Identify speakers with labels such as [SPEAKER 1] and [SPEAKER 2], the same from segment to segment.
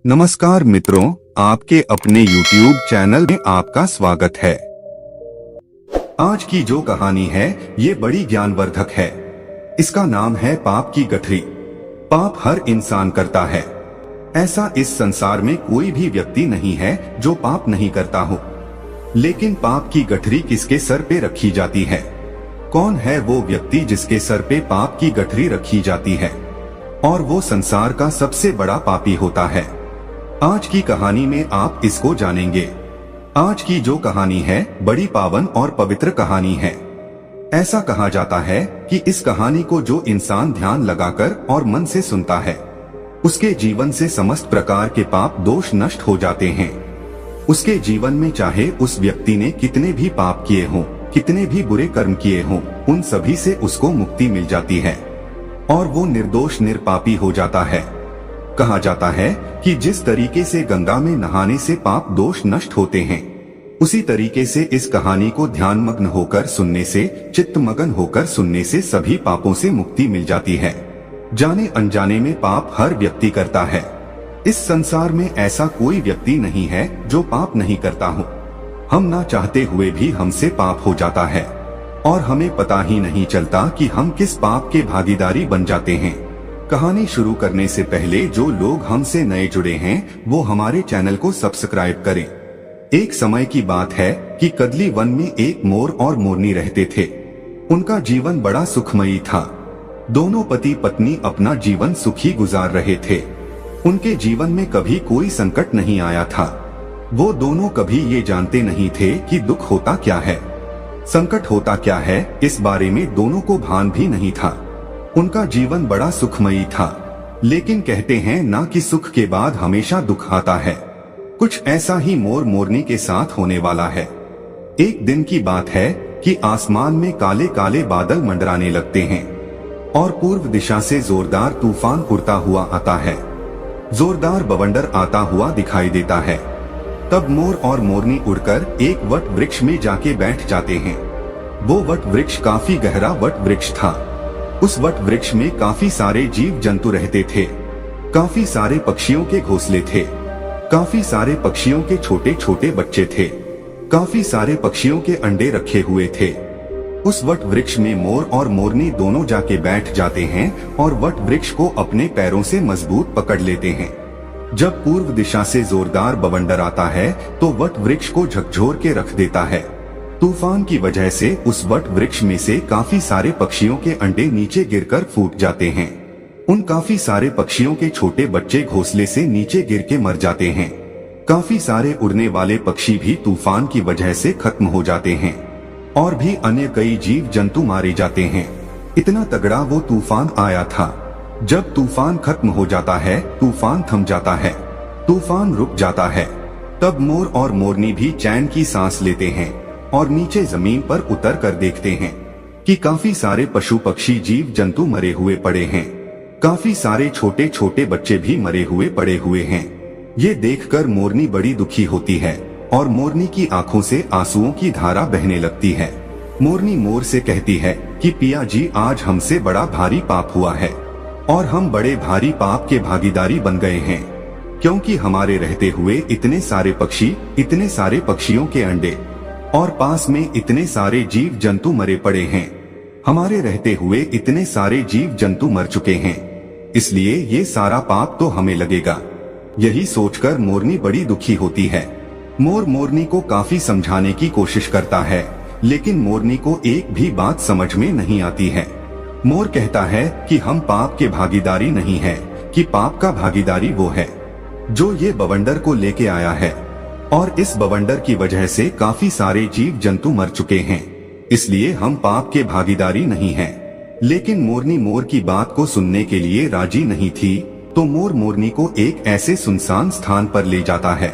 [SPEAKER 1] नमस्कार मित्रों, आपके अपने YouTube चैनल में आपका स्वागत है। आज की जो कहानी है ये बड़ी ज्ञानवर्धक है। इसका नाम है पाप की गठरी। पाप हर इंसान करता है। ऐसा इस संसार में कोई भी व्यक्ति नहीं है जो पाप नहीं करता हो। लेकिन पाप की गठरी किसके सर पे रखी जाती है? कौन है वो व्यक्ति जिसके सर पे पाप की गठरी रखी जाती है और वो संसार का सबसे बड़ा पापी होता है? आज की कहानी में आप इसको जानेंगे। आज की जो कहानी है बड़ी पावन और पवित्र कहानी है। ऐसा कहा जाता है कि इस कहानी को जो इंसान ध्यान लगाकर और मन से सुनता है उसके जीवन से समस्त प्रकार के पाप दोष नष्ट हो जाते हैं। उसके जीवन में चाहे उस व्यक्ति ने कितने भी पाप किए हों, कितने भी बुरे कर्म किए हों, उन सभी से उसको मुक्ति मिल जाती है और वो निर्दोष निरपापी हो जाता है। कहा जाता है कि जिस तरीके से गंगा में नहाने से पाप दोष नष्ट होते हैं, उसी तरीके से इस कहानी को ध्यान मग्न होकर सुनने से, चित्त मगन होकर सुनने से सभी पापों से मुक्ति मिल जाती है। जाने अनजाने में पाप हर व्यक्ति करता है। इस संसार में ऐसा कोई व्यक्ति नहीं है जो पाप नहीं करता हो। हम ना चाहते हुए भी हमसे पाप हो जाता है और हमें पता ही नहीं चलता कि हम किस पाप के भागीदारी बन जाते हैं। कहानी शुरू करने से पहले जो लोग हमसे नए जुड़े हैं वो हमारे चैनल को सब्सक्राइब करें। एक समय की बात है कि कदली वन में एक मोर और मोरनी रहते थे। उनका जीवन बड़ा सुखमयी था। दोनों पति पत्नी अपना जीवन सुखी गुजार रहे थे। उनके जीवन में कभी कोई संकट नहीं आया था। वो दोनों कभी ये जानते नहीं थे कि दुख होता क्या है, संकट होता क्या है, इस बारे में दोनों को भान भी नहीं था। उनका जीवन बड़ा सुखमयी था। लेकिन कहते हैं ना कि सुख के बाद हमेशा दुख आता है। कुछ ऐसा ही मोर मोरनी के साथ होने वाला है। एक दिन की बात है कि आसमान में काले काले बादल मंडराने लगते हैं और पूर्व दिशा से जोरदार तूफान उड़ता हुआ आता है। जोरदार बवंडर आता हुआ दिखाई देता है। तब मोर और मोरनी उड़कर एक वट वृक्ष में जाके बैठ जाते हैं। वो वट वृक्ष काफी गहरा वट वृक्ष था। उस वट वृक्ष में काफी सारे जीव जंतु रहते थे। काफी सारे पक्षियों के घोंसले थे। काफी सारे पक्षियों के छोटे छोटे बच्चे थे। काफी सारे पक्षियों के अंडे रखे हुए थे। उस वट वृक्ष में मोर और मोरनी दोनों जाके बैठ जाते हैं और वट वृक्ष को अपने पैरों से मजबूत पकड़ लेते हैं। जब पूर्व दिशा से जोरदार बवंडर आता है तो वट वृक्ष को झकझोर के रख देता है। तूफान की वजह से उस वट वृक्ष में से काफी सारे पक्षियों के अंडे नीचे गिरकर फूट जाते हैं। उन काफी सारे पक्षियों के छोटे बच्चे घोंसले से नीचे गिर के मर जाते हैं। काफी सारे उड़ने वाले पक्षी भी तूफान की वजह से खत्म हो जाते हैं और भी अन्य कई जीव जंतु मारे जाते हैं। इतना तगड़ा वो तूफान आया था। जब तूफान खत्म हो जाता है, तूफान थम जाता है, तूफान रुक जाता है, तब मोर और मोरनी भी चैन की सांस लेते हैं और नीचे जमीन पर उतर कर देखते हैं कि काफी सारे पशु पक्षी जीव जंतु मरे हुए पड़े हैं। काफी सारे छोटे छोटे बच्चे भी मरे हुए पड़े हुए हैं। ये देखकर मोरनी बड़ी दुखी होती है और मोरनी की आंखों से आंसुओं की धारा बहने लगती है। मोरनी मोर से कहती है कि पिया जी, आज हमसे बड़ा भारी पाप हुआ है और हम बड़े भारी पाप के भागीदारी बन गए हैं, क्योंकि हमारे रहते हुए इतने सारे पक्षी, इतने सारे पक्षियों के अंडे और पास में इतने सारे जीव जंतु मरे पड़े हैं। हमारे रहते हुए इतने सारे जीव जंतु मर चुके हैं, इसलिए ये सारा पाप तो हमें लगेगा। यही सोचकर मोरनी बड़ी दुखी होती है। मोर मोरनी को काफी समझाने की कोशिश करता है, लेकिन मोरनी को एक भी बात समझ में नहीं आती है। मोर कहता है कि हम पाप के भागीदारी नहीं है, कि पाप का भागीदारी वो है जो ये बवंडर को लेके आया है और इस बवंडर की वजह से काफी सारे जीव जंतु मर चुके हैं, इसलिए हम पाप के भागीदारी नहीं हैं। लेकिन मोरनी मोर की बात को सुनने के लिए राजी नहीं थी, तो मोर मोरनी को एक ऐसे सुनसान स्थान पर ले जाता है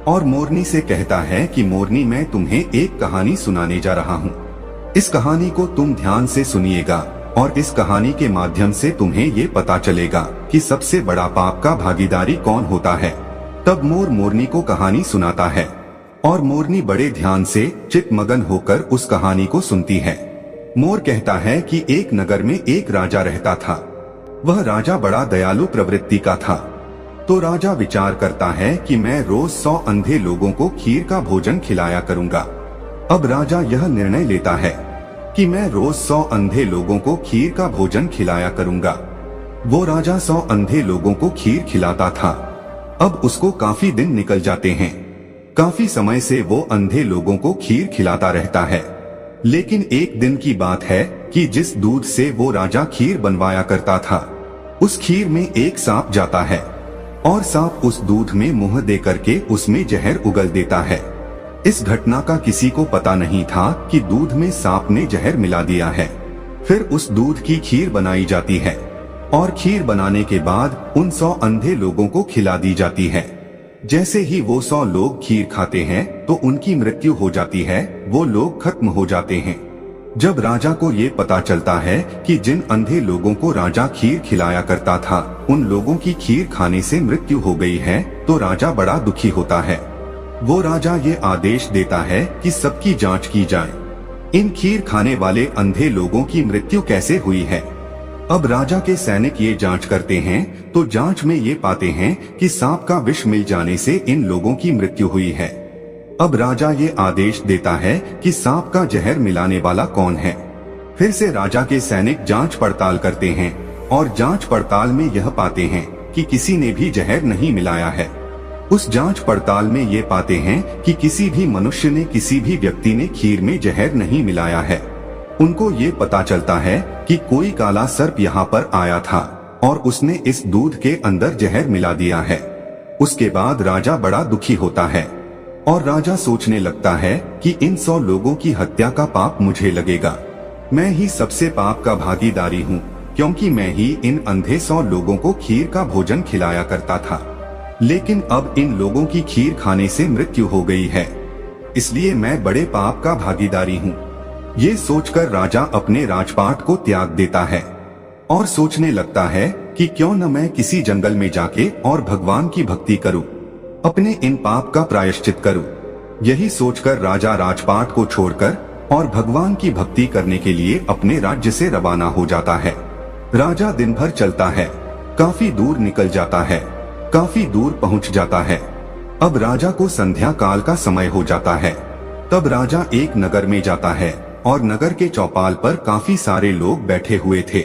[SPEAKER 1] और मोरनी से कहता है कि मोरनी, मैं तुम्हें एक कहानी सुनाने जा रहा हूँ। इस कहानी को तुम ध्यान से सुनिएगा और इस कहानी के माध्यम से तुम्हें ये पता चलेगा कि सबसे बड़ा पाप का भागीदारी कौन होता है। तब मोर मोरनी को कहानी सुनाता है और मोरनी बड़े ध्यान से चित्त मगन होकर उस कहानी को सुनती है। मोर कहता है कि एक नगर में एक राजा रहता था। वह राजा बड़ा दयालु प्रवृत्ति का था। तो राजा विचार करता है कि मैं रोज 100 अंधे लोगों को खीर का भोजन खिलाया करूंगा। अब राजा यह निर्णय लेता है कि मैं रोज 100 अंधे लोगों को खीर का भोजन खिलाया करूंगा। वो राजा 100 अंधे लोगों को खीर खिलाता था। अब उसको काफी दिन निकल जाते हैं। काफी समय से वो अंधे लोगों को खीर खिलाता रहता है। लेकिन एक दिन की बात है कि जिस दूध से वो राजा खीर बनवाया करता था, उस खीर में एक सांप जाता है और सांप उस दूध में मुंह दे करके उसमें जहर उगल देता है। इस घटना का किसी को पता नहीं था कि दूध में सांप ने जहर मिला दिया है। फिर उस दूध की खीर बनाई जाती है और खीर बनाने के बाद उन 100 अंधे लोगों को खिला दी जाती है। जैसे ही वो 100 लोग खीर खाते हैं तो उनकी मृत्यु हो जाती है, वो लोग खत्म हो जाते हैं। जब राजा को ये पता चलता है कि जिन अंधे लोगों को राजा खीर खिलाया करता था, उन लोगों की खीर खाने से मृत्यु हो गई है, तो राजा बड़ा दुखी होता है। वो राजा ये आदेश देता है कि सबकी जांच की जाए, इन खीर खाने वाले अंधे लोगों की मृत्यु कैसे हुई है। अब राजा के सैनिक ये जांच करते हैं तो जांच में ये पाते हैं कि सांप का विष मिल जाने से इन लोगों की मृत्यु हुई है। अब राजा ये आदेश देता है कि सांप का जहर मिलाने वाला कौन है। फिर से राजा के सैनिक जांच पड़ताल करते हैं और जांच पड़ताल में यह पाते हैं कि किसी ने भी जहर नहीं मिलाया है। उस जांच पड़ताल में ये पाते हैं कि किसी भी मनुष्य ने, किसी भी व्यक्ति ने खीर में जहर नहीं मिलाया है। उनको ये पता चलता है कि कोई काला सर्प यहाँ पर आया था और उसने इस दूध के अंदर जहर मिला दिया है। उसके बाद राजा बड़ा दुखी होता है और राजा सोचने लगता है कि इन 100 लोगों की हत्या का पाप मुझे लगेगा। मैं ही सबसे पाप का भागीदारी हूँ, क्योंकि मैं ही इन अंधे 100 लोगों को खीर का भोजन खिलाया करता था। लेकिन अब इन लोगों की खीर खाने से मृत्यु हो गई है, इसलिए मैं बड़े पाप का भागीदारी हूँ। ये सोचकर राजा अपने राजपाट को त्याग देता है और सोचने लगता है कि क्यों न मैं किसी जंगल में जाके और भगवान की भक्ति करूं, अपने इन पाप का प्रायश्चित करूं। यही सोचकर राजा राजपाट को छोड़कर और भगवान की भक्ति करने के लिए अपने राज्य से रवाना हो जाता है। राजा दिन भर चलता है, काफी दूर निकल जाता है, काफी दूर पहुंच जाता है। अब राजा को संध्या काल का समय हो जाता है। तब राजा एक नगर में जाता है और नगर के चौपाल पर काफी सारे लोग बैठे हुए थे।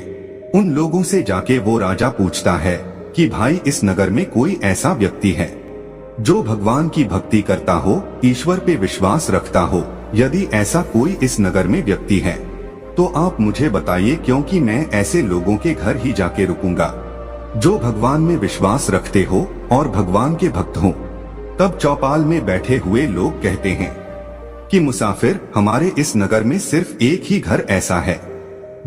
[SPEAKER 1] उन लोगों से जाके वो राजा पूछता है कि भाई, इस नगर में कोई ऐसा व्यक्ति है जो भगवान की भक्ति करता हो, ईश्वर पे विश्वास रखता हो? यदि ऐसा कोई इस नगर में व्यक्ति है तो आप मुझे बताइए, क्योंकि मैं ऐसे लोगों के घर ही जाके रुकूंगा जो भगवान में विश्वास रखते हो और भगवान के भक्त हो। तब चौपाल में बैठे हुए लोग कहते हैं कि मुसाफिर, हमारे इस नगर में सिर्फ एक ही घर ऐसा है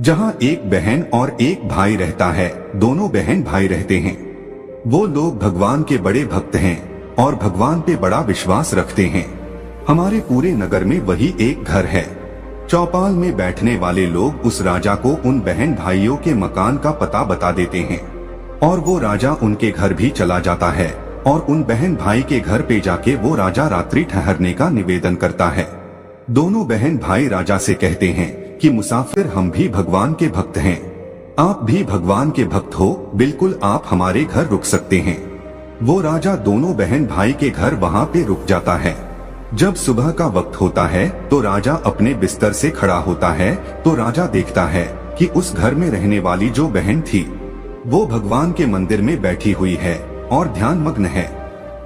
[SPEAKER 1] जहां एक बहन और एक भाई रहता है। दोनों बहन भाई रहते हैं। वो लोग भगवान के बड़े भक्त हैं और भगवान पे बड़ा विश्वास रखते हैं। हमारे पूरे नगर में वही एक घर है। चौपाल में बैठने वाले लोग उस राजा को उन बहन भाइयों के मकान का पता बता देते हैं और वो राजा उनके घर भी चला जाता है और उन बहन भाई के घर पे जाके वो राजा रात्रि ठहरने का निवेदन करता है। दोनों बहन भाई राजा से कहते हैं कि मुसाफिर, हम भी भगवान के भक्त हैं, आप भी भगवान के भक्त हो, बिल्कुल आप हमारे घर रुक सकते हैं। वो राजा दोनों बहन भाई के घर वहाँ पे रुक जाता है। जब सुबह का वक्त होता है तो राजा अपने बिस्तर से खड़ा होता है तो राजा देखता है कि उस घर में रहने वाली जो बहन थी वो भगवान के मंदिर में बैठी हुई है और ध्यान मग्न है।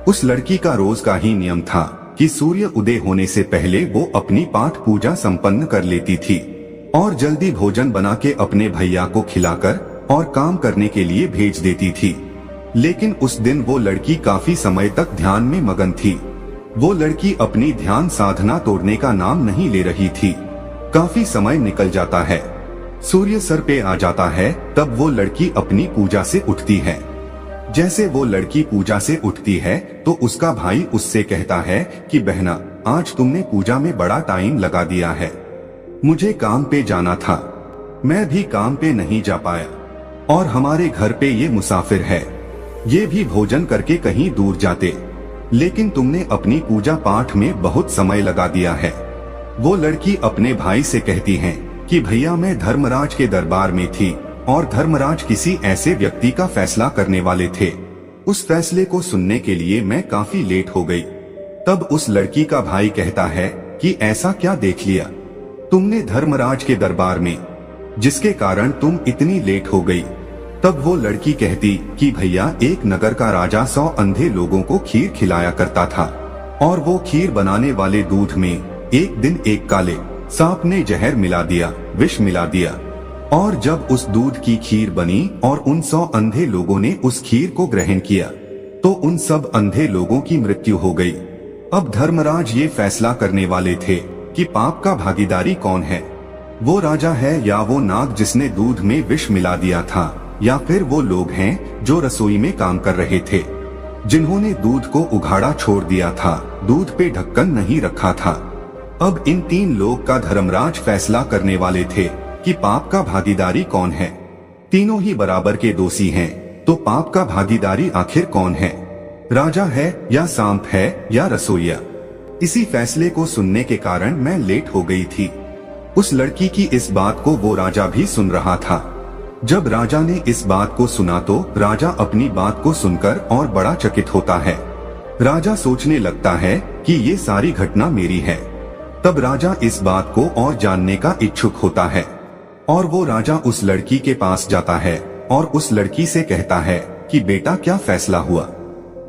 [SPEAKER 1] उस लड़की का रोज का ही नियम था कि सूर्य उदय होने से पहले वो अपनी पाठ पूजा संपन्न कर लेती थी और जल्दी भोजन बना के अपने भैया को खिलाकर और काम करने के लिए भेज देती थी। लेकिन उस दिन वो लड़की काफी समय तक ध्यान में मगन थी। वो लड़की अपनी ध्यान साधना तोड़ने का नाम नहीं ले रही थी। काफी समय निकल जाता है, सूर्य सर पे आ जाता है, तब वो लड़की अपनी पूजा से उठती है। जैसे वो लड़की पूजा से उठती है तो उसका भाई उससे कहता है कि बहना, आज तुमने पूजा में बड़ा टाइम लगा दिया है, मुझे काम पे जाना था, मैं भी काम पे नहीं जा पाया और हमारे घर पे ये मुसाफिर है, ये भी भोजन करके कहीं दूर जाते, लेकिन तुमने अपनी पूजा पाठ में बहुत समय लगा दिया है। वो लड़की अपने भाई से कहती है कि भैया, मैं धर्मराज के दरबार में थी और धर्मराज किसी ऐसे व्यक्ति का फैसला करने वाले थे उस फैसले को सुनने के लिए मैं काफी लेट हो गई। तब उस लड़की का भाई कहता है कि ऐसा क्या देख लिया तुमने धर्मराज के दरबार में, जिसके कारण तुम इतनी लेट हो गई। तब वो लड़की कहती कि भैया, एक नगर का राजा 100 अंधे लोगों को खीर खिलाया करता था, और वो खीर बनाने वाले दूध में एक दिन एक काले सांप ने जहर मिला दिया, विष मिला दिया, और जब उस दूध की खीर बनी और उन 100 अंधे लोगों ने उस खीर को ग्रहण किया तो उन सब अंधे लोगों की मृत्यु हो गई। अब धर्मराज ये फैसला करने वाले थे कि पाप का भागीदारी कौन है, वो राजा है या वो नाग जिसने दूध में विष मिला दिया था, या फिर वो लोग हैं जो रसोई में काम कर रहे थे, जिन्होंने दूध को उघाड़ा छोड़ दिया था, दूध पे ढक्कन नहीं रखा था। अब इन 3 लोग का धर्मराज फैसला करने वाले थे कि पाप का भागीदारी कौन है। तीनों ही बराबर के दोषी हैं, तो पाप का भागीदारी आखिर कौन है, राजा है या सांप है या रसोइया। इसी फैसले को सुनने के कारण मैं लेट हो गई थी। उस लड़की की इस बात को वो राजा भी सुन रहा था। जब राजा ने इस बात को सुना तो राजा अपनी बात को सुनकर और बड़ा चकित होता है। राजा सोचने लगता है कि ये सारी घटना मेरी है। तब राजा इस बात को और जानने का इच्छुक होता है, और वो राजा उस लड़की के पास जाता है और उस लड़की से कहता है कि बेटा, क्या फैसला हुआ,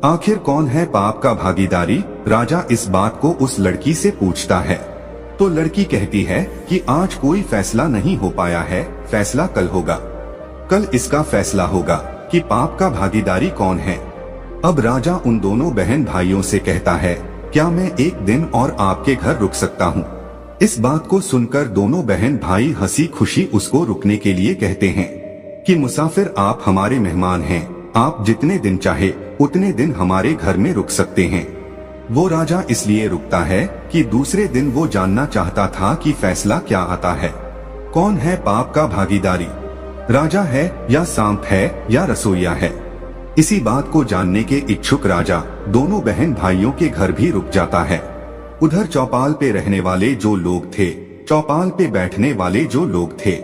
[SPEAKER 1] आखिर कौन है पाप का भागीदारी। राजा इस बात को उस लड़की से पूछता है तो लड़की कहती है कि आज कोई फैसला नहीं हो पाया है, फैसला कल होगा, कल इसका फैसला होगा कि पाप का भागीदारी कौन है। अब राजा उन दोनों बहन भाइयों से कहता है, क्या मैं एक दिन और आपके घर रुक सकता हूँ। इस बात को सुनकर दोनों बहन भाई हंसी खुशी उसको रुकने के लिए कहते हैं कि मुसाफिर, आप हमारे मेहमान हैं, आप जितने दिन चाहे उतने दिन हमारे घर में रुक सकते हैं। वो राजा इसलिए रुकता है कि दूसरे दिन वो जानना चाहता था कि फैसला क्या आता है, कौन है पाप का भागीदारी, राजा है या सांप है या रसोइया है। इसी बात को जानने के इच्छुक राजा दोनों बहन भाइयों के घर भी रुक जाता है। उधर चौपाल पे रहने वाले जो लोग थे, चौपाल पे बैठने वाले जो लोग थे,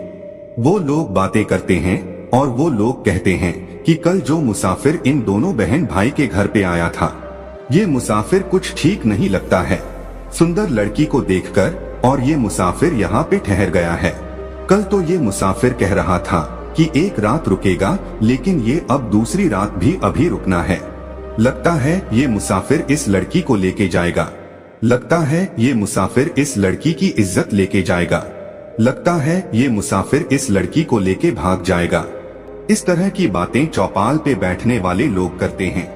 [SPEAKER 1] वो लोग बातें करते हैं और वो लोग कहते हैं कि कल जो मुसाफिर इन दोनों बहन भाई के घर पे आया था, ये मुसाफिर कुछ ठीक नहीं लगता है। सुंदर लड़की को देखकर और ये मुसाफिर यहाँ पे ठहर गया है। कल तो ये मुसाफिर कह रहा था कि एक रात रुकेगा, लेकिन ये अब दूसरी रात भी अभी रुकना है। लगता है ये मुसाफिर इस लड़की को लेके जाएगा, लगता है ये मुसाफिर इस लड़की की इज्जत लेके जाएगा, लगता है ये मुसाफिर इस लड़की को लेके भाग जाएगा। इस तरह की बातें चौपाल पे बैठने वाले लोग करते हैं।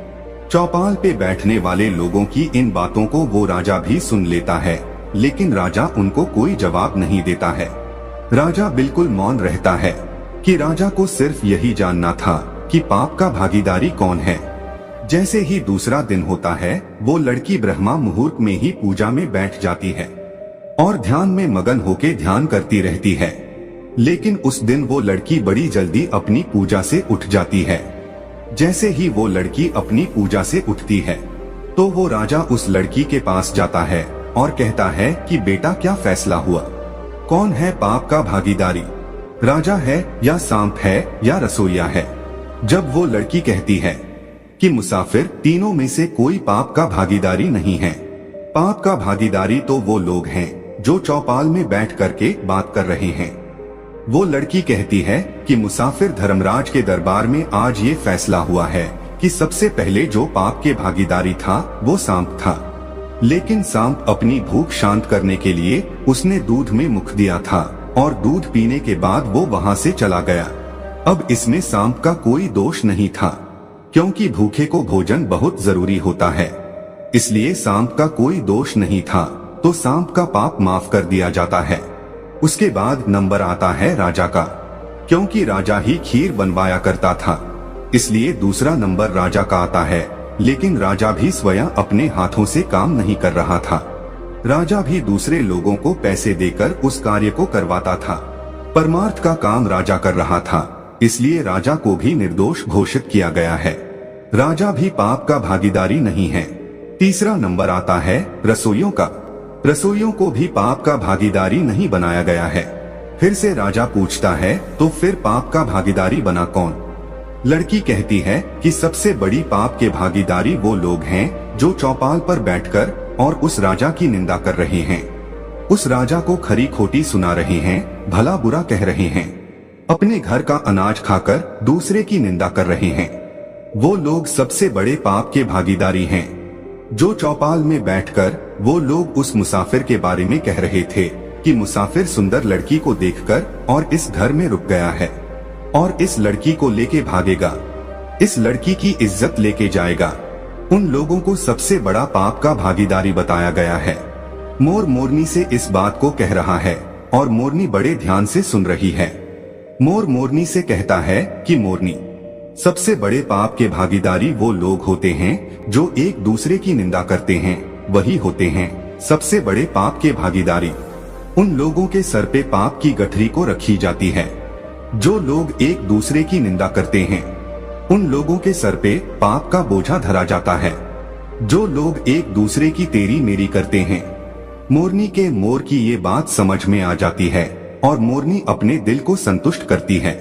[SPEAKER 1] चौपाल पे बैठने वाले लोगों की इन बातों को वो राजा भी सुन लेता है, लेकिन राजा उनको कोई जवाब नहीं देता है। राजा बिल्कुल मौन रहता है कि राजा को सिर्फ यही जानना था कि पाप का भागीदारी कौन है। जैसे ही दूसरा दिन होता है, वो लड़की ब्रह्मा मुहूर्त में ही पूजा में बैठ जाती है और ध्यान में मगन होके ध्यान करती रहती है। लेकिन उस दिन वो लड़की बड़ी जल्दी अपनी पूजा से उठ जाती है। जैसे ही वो लड़की अपनी पूजा से उठती है तो वो राजा उस लड़की के पास जाता है और कहता है कि बेटा, क्या फैसला हुआ, कौन है पाप का भागीदारी, राजा है या सांप है या रसोइया है। जब वो लड़की कहती है कि मुसाफिर, तीनों में से कोई पाप का भागीदारी नहीं है, पाप का भागीदारी तो वो लोग हैं जो चौपाल में बैठ करके बात कर रहे हैं। वो लड़की कहती है कि मुसाफिर, धर्मराज के दरबार में आज ये फैसला हुआ है कि सबसे पहले जो पाप के भागीदारी था वो सांप था, लेकिन सांप अपनी भूख शांत करने के लिए उसने दूध में मुख दिया था और दूध पीने के बाद वो वहाँ से चला गया। अब इसमें सांप का कोई दोष नहीं था, क्योंकि भूखे को भोजन बहुत जरूरी होता है, इसलिए सांप का कोई दोष नहीं था, तो सांप का पाप माफ कर दिया जाता है। उसके बाद नंबर आता है राजा का, क्योंकि राजा ही खीर बनवाया करता था, इसलिए दूसरा नंबर राजा का आता है। लेकिन राजा भी स्वयं अपने हाथों से काम नहीं कर रहा था, राजा भी दूसरे लोगों को पैसे देकर उस कार्य को करवाता था। परमार्थ का काम राजा कर रहा था, इसलिए राजा को भी निर्दोष घोषित किया गया है। राजा भी पाप का भागीदारी नहीं है। तीसरा नंबर आता है रसोइयों का। रसोइयों को भी पाप का भागीदारी नहीं बनाया गया है। फिर से राजा पूछता है, तो फिर पाप का भागीदारी बना कौन? लड़की कहती है कि सबसे बड़ी पाप के भागीदारी वो लोग हैं जो चौपाल पर बैठकर और उस राजा की निंदा कर रहे हैं, उस राजा को खरी खोटी सुना रहे हैं, भला बुरा कह रहे हैं, अपने घर का अनाज खाकर दूसरे की निंदा कर रहे हैं। वो लोग सबसे बड़े पाप के भागीदारी हैं। जो चौपाल में बैठकर वो लोग उस मुसाफिर के बारे में कह रहे थे कि मुसाफिर सुंदर लड़की को देखकर और इस घर में रुक गया है और इस लड़की को लेके भागेगा, इस लड़की की इज्जत लेके जाएगा, उन लोगों को सबसे बड़ा पाप का भागीदारी बताया गया है। मोर मोरनी से इस बात को कह रहा है और मोरनी बड़े ध्यान से सुन रही है। मोर मोरनी से कहता है कि मोरनी, सबसे बड़े पाप के भागीदारी वो लोग होते हैं जो एक दूसरे की निंदा करते हैं, वही होते हैं सबसे बड़े पाप के भागीदारी। उन लोगों के सर पे पाप की गठरी को रखी जाती है। जो लोग एक दूसरे की निंदा करते हैं उन लोगों के सर पे पाप का बोझा धरा जाता है। जो लोग एक दूसरे की तेरी मेरी करते हैं, मोरनी के मोर की ये बात समझ में आ जाती है और मोरनी अपने दिल को संतुष्ट करती है।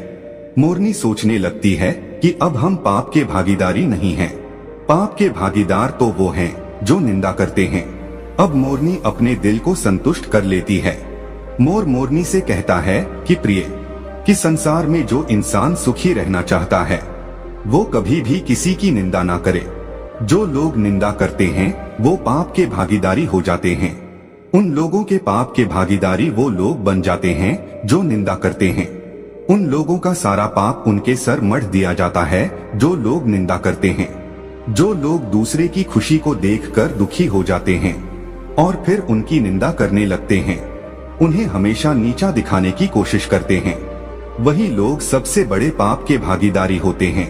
[SPEAKER 1] मोरनी सोचने लगती है कि अब हम पाप के भागीदारी नहीं हैं। पाप के भागीदार तो वो हैं जो निंदा करते हैं। अब मोरनी अपने दिल को संतुष्ट कर लेती है। मोर मोरनी से कहता है कि प्रिय, कि संसार में जो इंसान सुखी रहना चाहता है वो कभी भी किसी की निंदा ना करे। जो लोग निंदा करते हैं वो पाप के भागीदारी हो जाते हैं। उन लोगों के पाप के भागीदारी वो लोग बन जाते हैं जो निंदा करते हैं। उन लोगों का सारा पाप उनके सर मढ़ दिया जाता है जो लोग निंदा करते हैं। जो लोग दूसरे की खुशी को देखकर दुखी हो जाते हैं और फिर उनकी निंदा करने लगते हैं, उन्हें हमेशा नीचा दिखाने की कोशिश करते हैं, वही लोग सबसे बड़े पाप के भागीदारी होते हैं।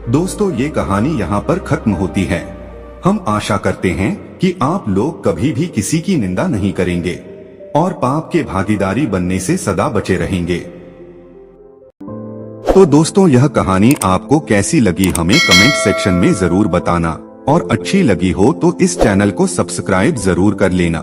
[SPEAKER 1] दोस्तों, ये कहानी यहाँ पर खत्म होती है। हम आशा करते हैं कि आप लोग कभी भी किसी की निंदा नहीं करेंगे और पाप के भागीदारी बनने से सदा बचे रहेंगे। तो दोस्तों, यह कहानी आपको कैसी लगी हमें कमेंट सेक्शन में जरूर बताना और अच्छी लगी हो तो इस चैनल को सब्सक्राइब जरूर कर लेना।